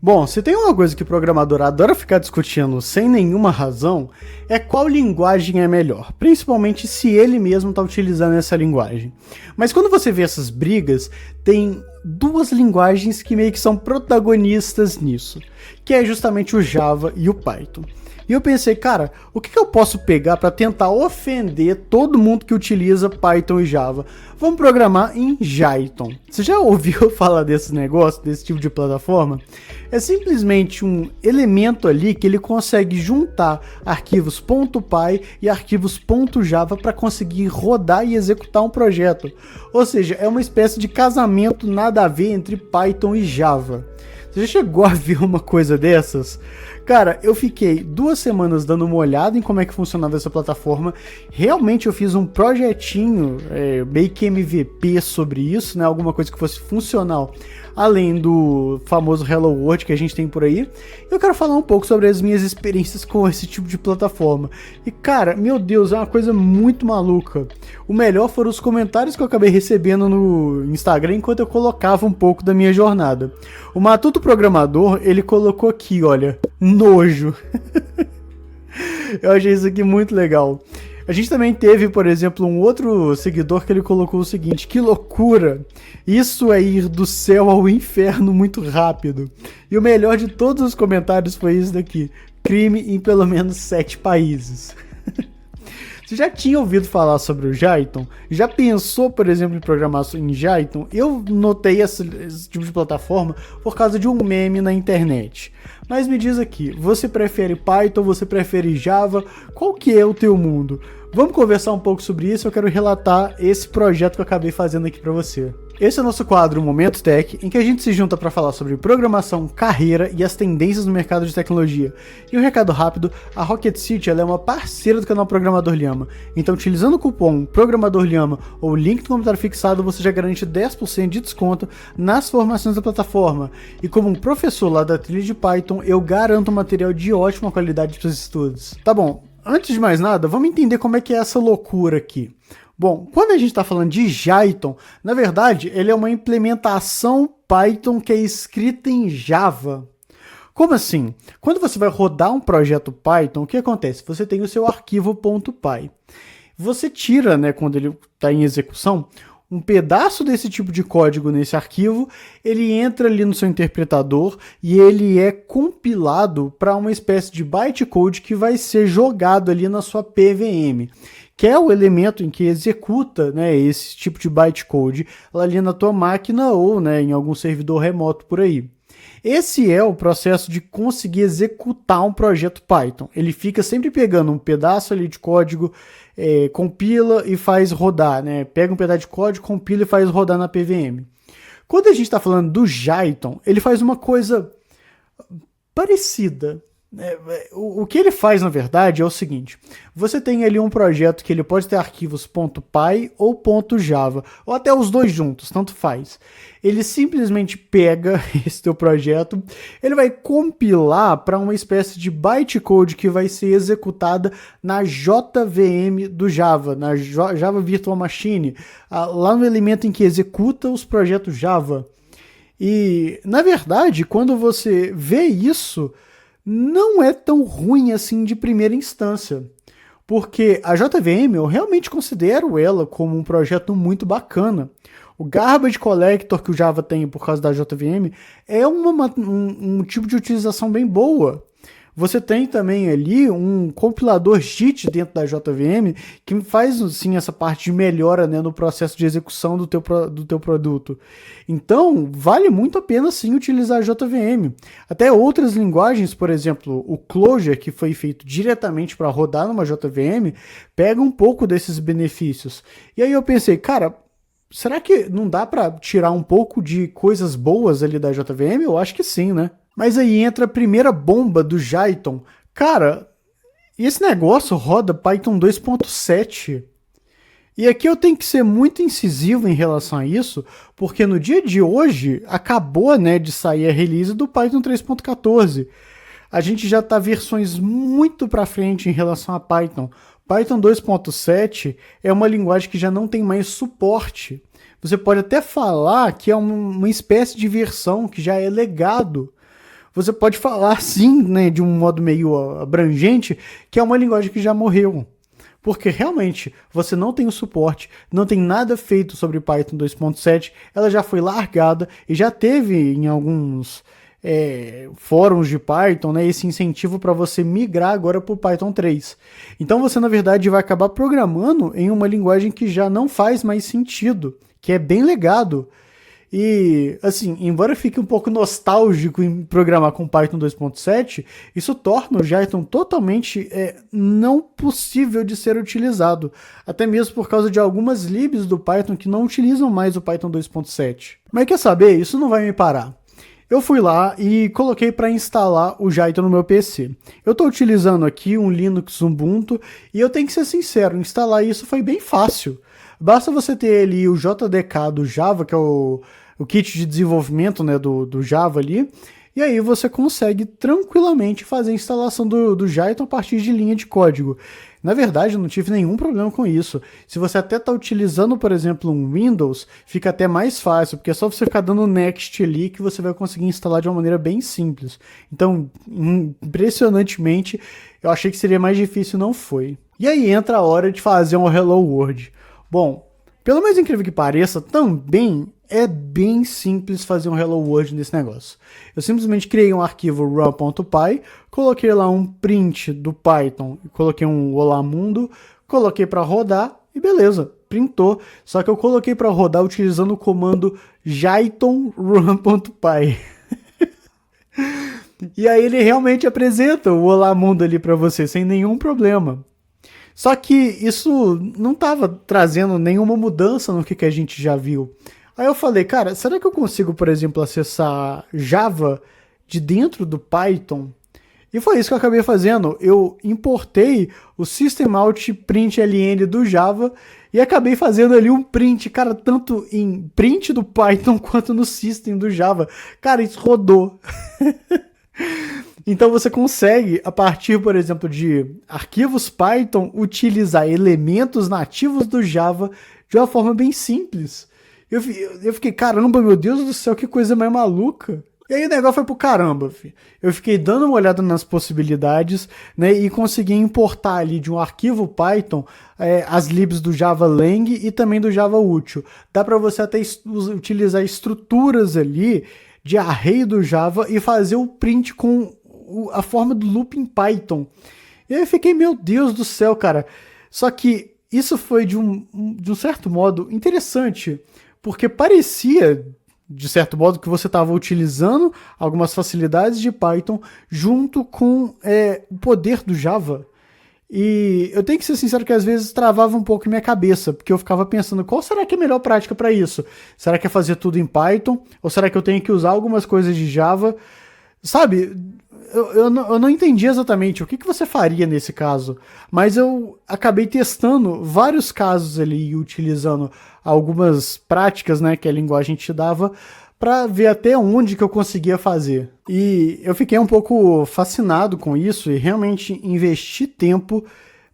Bom, se tem uma coisa que o programador adora ficar discutindo sem nenhuma razão, é qual linguagem é melhor, principalmente se ele mesmo está utilizando essa linguagem. Mas quando você vê essas brigas, tem duas linguagens que meio que são protagonistas nisso, que é justamente o Java e o Python. E eu pensei, cara, o que eu posso pegar para tentar ofender todo mundo que utiliza Python e Java? Vamos programar em Jython. Você já ouviu falar desse negócio, desse tipo de plataforma? É simplesmente um elemento ali que ele consegue juntar arquivos .py e arquivos .java para conseguir rodar e executar um projeto. Ou seja, é uma espécie de casamento nada a ver entre Python e Java. Você já chegou a ver uma coisa dessas? Cara, eu fiquei 2 semanas dando uma olhada em como é que funcionava essa plataforma. Realmente eu fiz um projetinho, meio que MVP sobre isso, né? Alguma coisa que fosse funcional, além do famoso Hello World que a gente tem por aí. Eu quero falar um pouco sobre as minhas experiências com esse tipo de plataforma. E cara, meu Deus, é uma coisa muito maluca. O melhor foram os comentários que eu acabei recebendo no Instagram enquanto eu colocava um pouco da minha jornada. O Matuto Programador, ele colocou aqui, olha, nojo. Eu achei isso aqui muito legal. A gente também teve, por exemplo, um outro seguidor que ele colocou o seguinte: que loucura! Isso é ir do céu ao inferno muito rápido. E o melhor de todos os comentários foi isso daqui: crime em pelo menos 7 países. Você já tinha ouvido falar sobre o Jython? Já pensou, por exemplo, em programar em Jython? Eu notei esse tipo de plataforma por causa de um meme na internet. Mas me diz aqui, você prefere Python, você prefere Java? Qual que é o teu mundo? Vamos conversar um pouco sobre isso, eu quero relatar esse projeto que eu acabei fazendo aqui para você. Esse é o nosso quadro Momento Tech, em que a gente se junta para falar sobre programação, carreira e as tendências no mercado de tecnologia. E um recado rápido, a Rocket City ela é uma parceira do canal Programador Lhama, então utilizando o cupom Programador Lhama ou o link no comentário fixado, você já garante 10% de desconto nas formações da plataforma. E como um professor lá da trilha de Python, eu garanto um material de ótima qualidade para os estudos. Tá bom, antes de mais nada, vamos entender como é que é essa loucura aqui. Bom, quando a gente está falando de Jython, na verdade, ele é uma implementação Python que é escrita em Java. Como assim? Quando você vai rodar um projeto Python, o que acontece? Você tem o seu arquivo .py. Você tira, né, quando ele está em execução, um pedaço desse tipo de código nesse arquivo, ele entra ali no seu interpretador e ele é compilado para uma espécie de bytecode que vai ser jogado ali na sua PVM, que é o elemento em que executa, né, esse tipo de bytecode ali na tua máquina ou, né, em algum servidor remoto por aí. Esse é o processo de conseguir executar um projeto Python. Ele fica sempre pegando um pedaço ali de código, compila e faz rodar, né? Pega um pedaço de código, compila e faz rodar na PVM. Quando a gente está falando do Jython, ele faz uma coisa parecida. O que ele faz, na verdade, é o seguinte: você tem ali um projeto que ele pode ter arquivos .py ou .java, ou até os dois juntos, tanto faz. Ele simplesmente pega esse teu projeto, ele vai compilar para uma espécie de bytecode que vai ser executada na JVM do Java, na Java Virtual Machine, lá no elemento em que executa os projetos Java. E, na verdade, quando você vê isso, não é tão ruim assim de primeira instância, porque a JVM eu realmente considero ela como um projeto muito bacana. O Garbage Collector que o Java tem por causa da JVM é um tipo de utilização bem boa. Você tem também ali um compilador JIT dentro da JVM que faz sim essa parte de melhora, né, no processo de execução do teu produto. Então, vale muito a pena sim utilizar a JVM. Até outras linguagens, por exemplo, o Clojure, que foi feito diretamente para rodar numa JVM, pega um pouco desses benefícios. E aí eu pensei, cara, será que não dá para tirar um pouco de coisas boas ali da JVM? Eu acho que sim, né? Mas aí entra a primeira bomba do Jython. Cara, esse negócio roda Python 2.7. E aqui eu tenho que ser muito incisivo em relação a isso, porque no dia de hoje acabou, né, de sair a release do Python 3.14. A gente já está versões muito para frente em relação a Python. Python 2.7 é uma linguagem que já não tem mais suporte. Você pode até falar que é uma espécie de versão que já é legado. você pode falar sim, né, de um modo meio abrangente, que é uma linguagem que já morreu. Porque realmente você não tem o suporte, não tem nada feito sobre Python 2.7, ela já foi largada e já teve em alguns fóruns de Python, né, esse incentivo para você migrar agora para o Python 3. Então você na verdade vai acabar programando em uma linguagem que já não faz mais sentido, que é bem legado. E, assim, embora fique um pouco nostálgico em programar com Python 2.7, isso torna o Jython totalmente não possível de ser utilizado, até mesmo por causa de algumas libs do Python que não utilizam mais o Python 2.7. Mas quer saber? Isso não vai me parar. Eu fui lá e coloquei para instalar o Jython no meu PC. Eu estou utilizando aqui um Linux Ubuntu e eu tenho que ser sincero, instalar isso foi bem fácil. Basta você ter ali o JDK do Java, que é o kit de desenvolvimento, né, do Java ali, e aí você consegue tranquilamente fazer a instalação do Jython a partir de linha de código. Na verdade, eu não tive nenhum problema com isso. Se você até está utilizando, por exemplo, um Windows, fica até mais fácil, porque é só você ficar dando next ali que você vai conseguir instalar de uma maneira bem simples. Então, impressionantemente, eu achei que seria mais difícil, não foi. E aí entra a hora de fazer um Hello World. Bom, pelo mais incrível que pareça, também é bem simples fazer um Hello World nesse negócio. Eu simplesmente criei um arquivo run.py, coloquei lá um print do Python, coloquei um olá mundo, coloquei para rodar e beleza, printou. Só que eu coloquei para rodar utilizando o comando jython run.py. E aí ele realmente apresenta o olá mundo ali para você sem nenhum problema. Só que isso não estava trazendo nenhuma mudança no que a gente já viu. Aí eu falei, cara, será que eu consigo, por exemplo, acessar Java de dentro do Python? E foi isso que eu acabei fazendo. Eu importei o systemout.println do Java e acabei fazendo ali um print, cara, tanto em print do Python quanto no system do Java. Cara, isso rodou. Então você consegue, a partir, por exemplo, de arquivos Python, utilizar elementos nativos do Java de uma forma bem simples. Eu fiquei, caramba, meu Deus do céu, que coisa mais maluca. E aí o negócio foi pro caramba, filho. Eu fiquei dando uma olhada nas possibilidades, né, e consegui importar ali de um arquivo Python as libs do Java Lang e também do Java Útil. Dá para você até utilizar estruturas ali de array do Java e fazer o print com a forma do loop em Python. E aí eu fiquei, meu Deus do céu, cara. Só que isso foi de um certo modo interessante, porque parecia, de certo modo, que você estava utilizando algumas facilidades de Python junto com o poder do Java. E eu tenho que ser sincero que às vezes travava um pouco minha cabeça, porque eu ficava pensando, qual será que é a melhor prática para isso? Será que é fazer tudo em Python? Ou será que eu tenho que usar algumas coisas de Java? Sabe, eu não entendi exatamente o que você faria nesse caso, mas eu acabei testando vários casos ali, utilizando algumas práticas, né, que a linguagem te dava, para ver até onde que eu conseguia fazer. E eu fiquei um pouco fascinado com isso e realmente investi tempo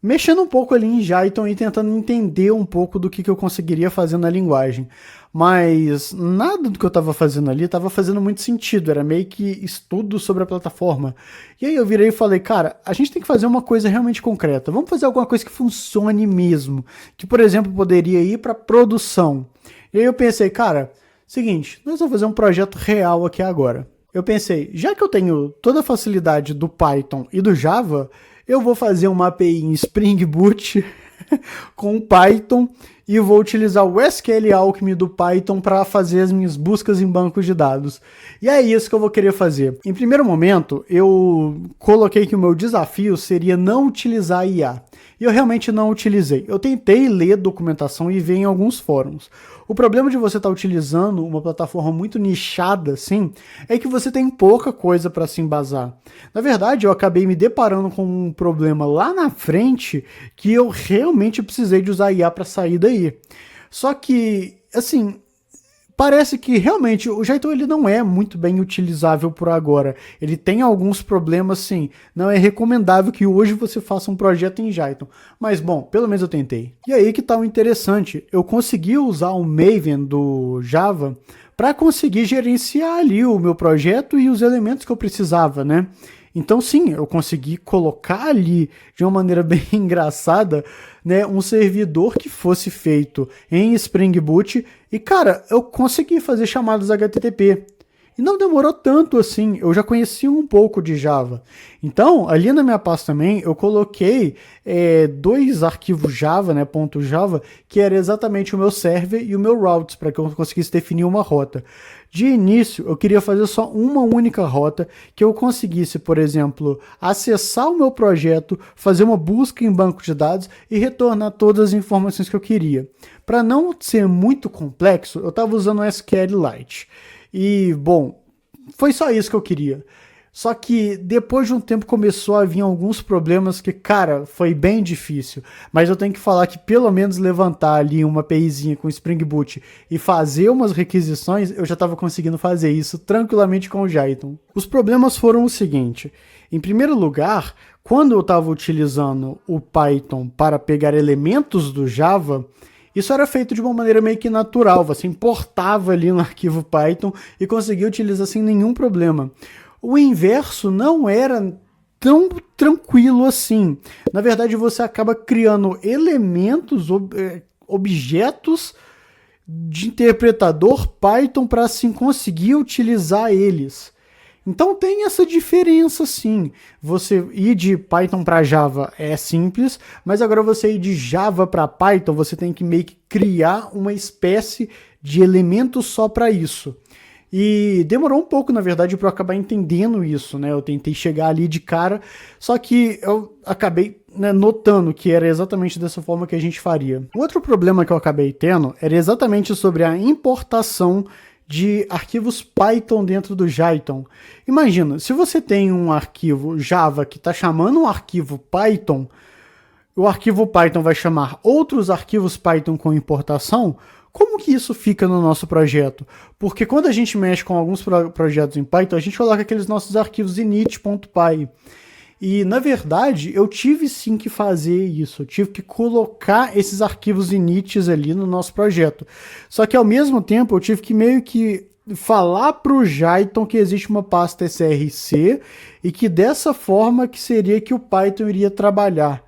mexendo um pouco ali em Jython e tentando entender um pouco do que eu conseguiria fazer na linguagem. Mas nada do que eu estava fazendo ali estava fazendo muito sentido, era meio que estudo sobre a plataforma. E aí eu virei e falei, cara, a gente tem que fazer uma coisa realmente concreta, vamos fazer alguma coisa que funcione mesmo, que por exemplo poderia ir para produção. E aí eu pensei, cara, seguinte, nós vamos fazer um projeto real aqui agora. Eu pensei, já que eu tenho toda a facilidade do Python e do Java, eu vou fazer uma API em Spring Boot com Python e vou utilizar o SQL Alchemy do Python para fazer as minhas buscas em bancos de dados. E é isso que eu vou querer fazer. Em primeiro momento, eu coloquei que o meu desafio seria não utilizar a IA. E eu realmente não utilizei. Eu tentei ler documentação e ver em alguns fóruns. O problema de você estar utilizando uma plataforma muito nichada assim, é que você tem pouca coisa para se embasar. Na verdade, eu acabei me deparando com um problema lá na frente que eu realmente precisei de usar IA para sair daí. Só que, assim, parece que realmente o Jython ele não é muito bem utilizável por agora. Ele tem alguns problemas, sim. Não é recomendável que hoje você faça um projeto em Jython. Mas bom, pelo menos eu tentei. E aí que tá o interessante. Eu consegui usar o Maven do Java para conseguir gerenciar ali o meu projeto e os elementos que eu precisava, né? Então sim, eu consegui colocar ali de uma maneira bem engraçada, né, um servidor que fosse feito em Spring Boot e cara, eu consegui fazer chamadas HTTP. E não demorou tanto assim, eu já conhecia um pouco de Java. Então, ali na minha pasta também, eu coloquei 2 arquivos Java, né, .java, que era exatamente o meu server e o meu routes, para que eu conseguisse definir uma rota. De início, eu queria fazer só uma única rota, que eu conseguisse, por exemplo, acessar o meu projeto, fazer uma busca em banco de dados e retornar todas as informações que eu queria. Para não ser muito complexo, eu estava usando o SQLite. E, bom, foi só isso que eu queria. Só que depois de um tempo começou a vir alguns problemas que, cara, foi bem difícil. Mas eu tenho que falar que pelo menos levantar ali uma APIzinha com Spring Boot e fazer umas requisições, eu já estava conseguindo fazer isso tranquilamente com o Jython. Os problemas foram o seguinte. Em primeiro lugar, quando eu estava utilizando o Python para pegar elementos do Java, isso era feito de uma maneira meio que natural, você importava ali no arquivo Python e conseguia utilizar sem nenhum problema. O inverso não era tão tranquilo assim. Na verdade, você acaba criando elementos, objetos de interpretador Python para assim conseguir utilizar eles. Então tem essa diferença sim. Você ir de Python para Java é simples, mas agora você ir de Java para Python, você tem que meio que criar uma espécie de elemento só para isso. E demorou um pouco, na verdade, para eu acabar entendendo isso, né? Eu tentei chegar ali de cara, só que eu acabei, né, notando que era exatamente dessa forma que a gente faria. Outro problema que eu acabei tendo era exatamente sobre a importação de arquivos Python dentro do Jython. Imagina, se você tem um arquivo Java que está chamando um arquivo Python, o arquivo Python vai chamar outros arquivos Python com importação, como que isso fica no nosso projeto? Porque quando a gente mexe com alguns projetos em Python, a gente coloca aqueles nossos arquivos init.py. E, na verdade, eu tive sim que fazer isso, eu tive que colocar esses arquivos inits ali no nosso projeto. Só que, ao mesmo tempo, eu tive que meio que falar para o Jython que existe uma pasta src e que dessa forma que seria que o Python iria trabalhar.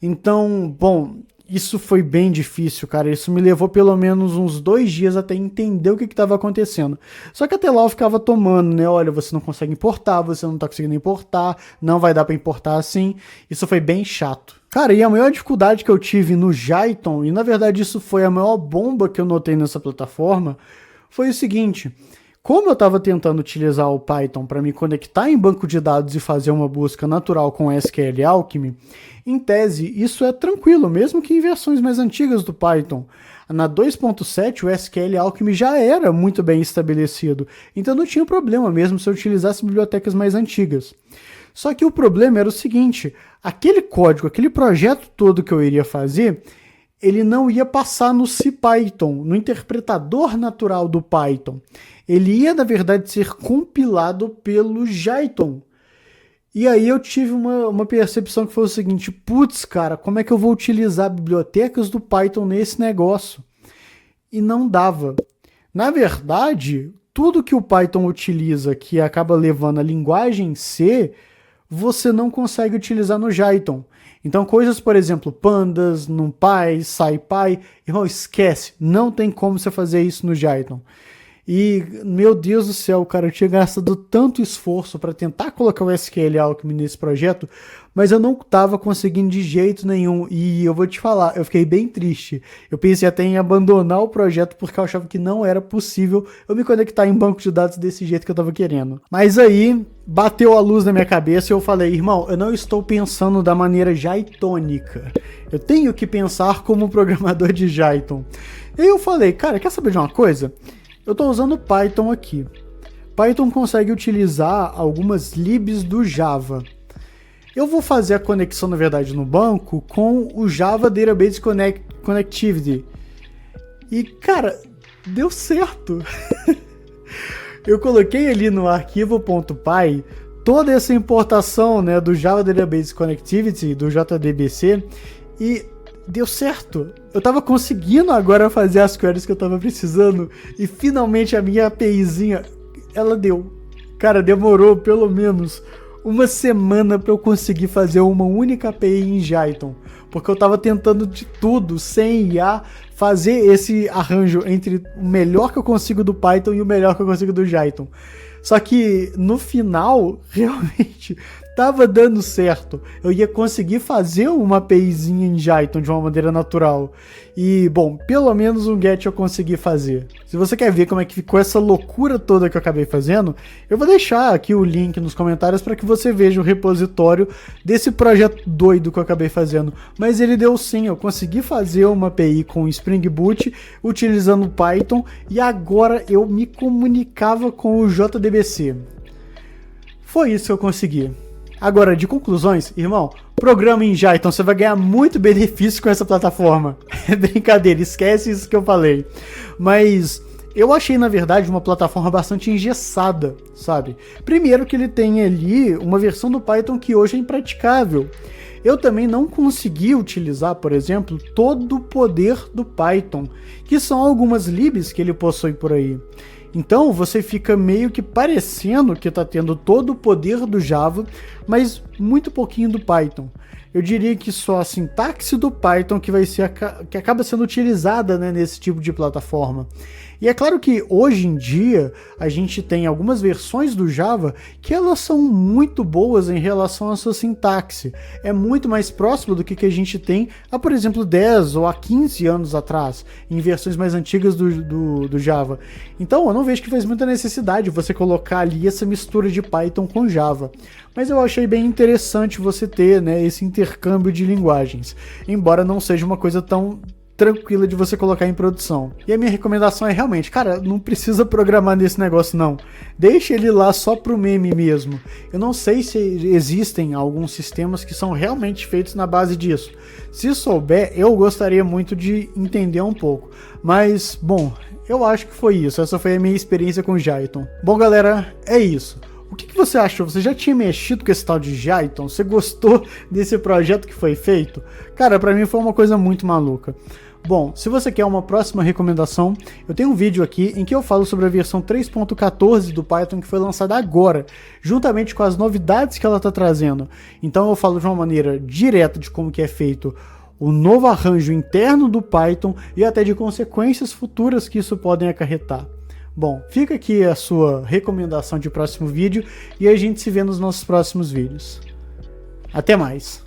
Então, bom, isso foi bem difícil, cara. Isso me levou pelo menos uns 2 dias até entender o que estava acontecendo. Só que até lá eu ficava tomando, né? Olha, você não consegue importar, você não tá conseguindo importar, não vai dar para importar assim. Isso foi bem chato. Cara, e a maior dificuldade que eu tive no Jython, e na verdade isso foi a maior bomba que eu notei nessa plataforma, foi o seguinte. Como eu estava tentando utilizar o Python para me conectar em banco de dados e fazer uma busca natural com SQL Alchemy, em tese isso é tranquilo, mesmo que em versões mais antigas do Python. Na 2.7 o SQL Alchemy já era muito bem estabelecido, então não tinha problema mesmo se eu utilizasse bibliotecas mais antigas. Só que o problema era o seguinte, aquele código, aquele projeto todo que eu iria fazer, ele não ia passar no CPython, no interpretador natural do Python. Ele ia, na verdade, ser compilado pelo Jython. E aí eu tive uma percepção que foi o seguinte, putz, cara, como é que eu vou utilizar bibliotecas do Python nesse negócio? E não dava. Na verdade, tudo que o Python utiliza, que acaba levando a linguagem C, você não consegue utilizar no Jython. Então coisas, por exemplo, pandas, numpy, scipy, irmão, esquece, não tem como você fazer isso no Jython. E, meu Deus do céu, cara, eu tinha gastado tanto esforço para tentar colocar o SQL Alchemy nesse projeto, mas eu não estava conseguindo de jeito nenhum. E eu vou te falar, eu fiquei bem triste. Eu pensei até em abandonar o projeto porque eu achava que não era possível eu me conectar em banco de dados desse jeito que eu estava querendo. Mas aí, bateu a luz na minha cabeça e eu falei, irmão, eu não estou pensando da maneira jythônica. Eu tenho que pensar como programador de Jython. E aí eu falei, cara, quer saber de uma coisa? Eu estou usando Python aqui. Python consegue utilizar algumas libs do Java. Eu vou fazer a conexão, na verdade, no banco com o Java Database Connectivity. E, cara, deu certo. Eu coloquei ali no arquivo .py toda essa importação, né, do Java Database Connectivity, do JDBC, e deu certo. Eu tava conseguindo agora fazer as queries que eu tava precisando e finalmente a minha APIzinha, ela deu. Cara, demorou pelo menos uma semana pra eu conseguir fazer uma única API em Jython, porque eu tava tentando de tudo, sem IA, fazer esse arranjo entre o melhor que eu consigo do Python e o melhor que eu consigo do Jython. Só que no final, realmente, tava dando certo. Eu ia conseguir fazer uma APIzinha em Jython de uma maneira natural. E, bom, pelo menos um get eu consegui fazer. Se você quer ver como é que ficou essa loucura toda que eu acabei fazendo, eu vou deixar aqui o link nos comentários para que você veja o repositório desse projeto doido que eu acabei fazendo. Mas ele deu sim, eu consegui fazer uma API com Spring Boot utilizando Python e agora eu me comunicava com o JDBC. Foi isso que eu consegui. Agora, de conclusões, irmão, programa em Jython, você vai ganhar muito benefício com essa plataforma. É brincadeira, esquece isso que eu falei. Mas eu achei, na verdade, uma plataforma bastante engessada, sabe? Primeiro que ele tem ali uma versão do Python que hoje é impraticável. Eu também não consegui utilizar, por exemplo, todo o poder do Python, que são algumas libs que ele possui por aí. Então você fica meio que parecendo que está tendo todo o poder do Java, mas muito pouquinho do Python. Eu diria que só a sintaxe do Python que vai ser que acaba sendo utilizada, né, nesse tipo de plataforma. E é claro que hoje em dia a gente tem algumas versões do Java que elas são muito boas em relação à sua sintaxe. É muito mais próximo do que a gente tem há, por exemplo, 10 ou há 15 anos atrás, em versões mais antigas do Java. Então eu não vejo que faz muita necessidade você colocar ali essa mistura de Python com Java. Mas eu achei bem interessante você ter, né, esse intercâmbio de linguagens, embora não seja uma coisa tão tranquila de você colocar em produção. E a minha recomendação é realmente, cara, não precisa programar nesse negócio não. Deixa ele lá só pro meme mesmo. Eu não sei se existem alguns sistemas que são realmente feitos na base disso. Se souber, eu gostaria muito de entender um pouco. Mas, bom, eu acho que foi isso. Essa foi a minha experiência com Jython. Bom, galera, é isso. O que você achou? Você já tinha mexido com esse tal de Jython? Você gostou desse projeto que foi feito? Cara, pra mim foi uma coisa muito maluca. Bom, se você quer uma próxima recomendação, eu tenho um vídeo aqui em que eu falo sobre a versão 3.14 do Python que foi lançada agora, juntamente com as novidades que ela está trazendo. Então eu falo de uma maneira direta de como que é feito o novo arranjo interno do Python e até de consequências futuras que isso podem acarretar. Bom, fica aqui a sua recomendação de próximo vídeo e a gente se vê nos nossos próximos vídeos. Até mais!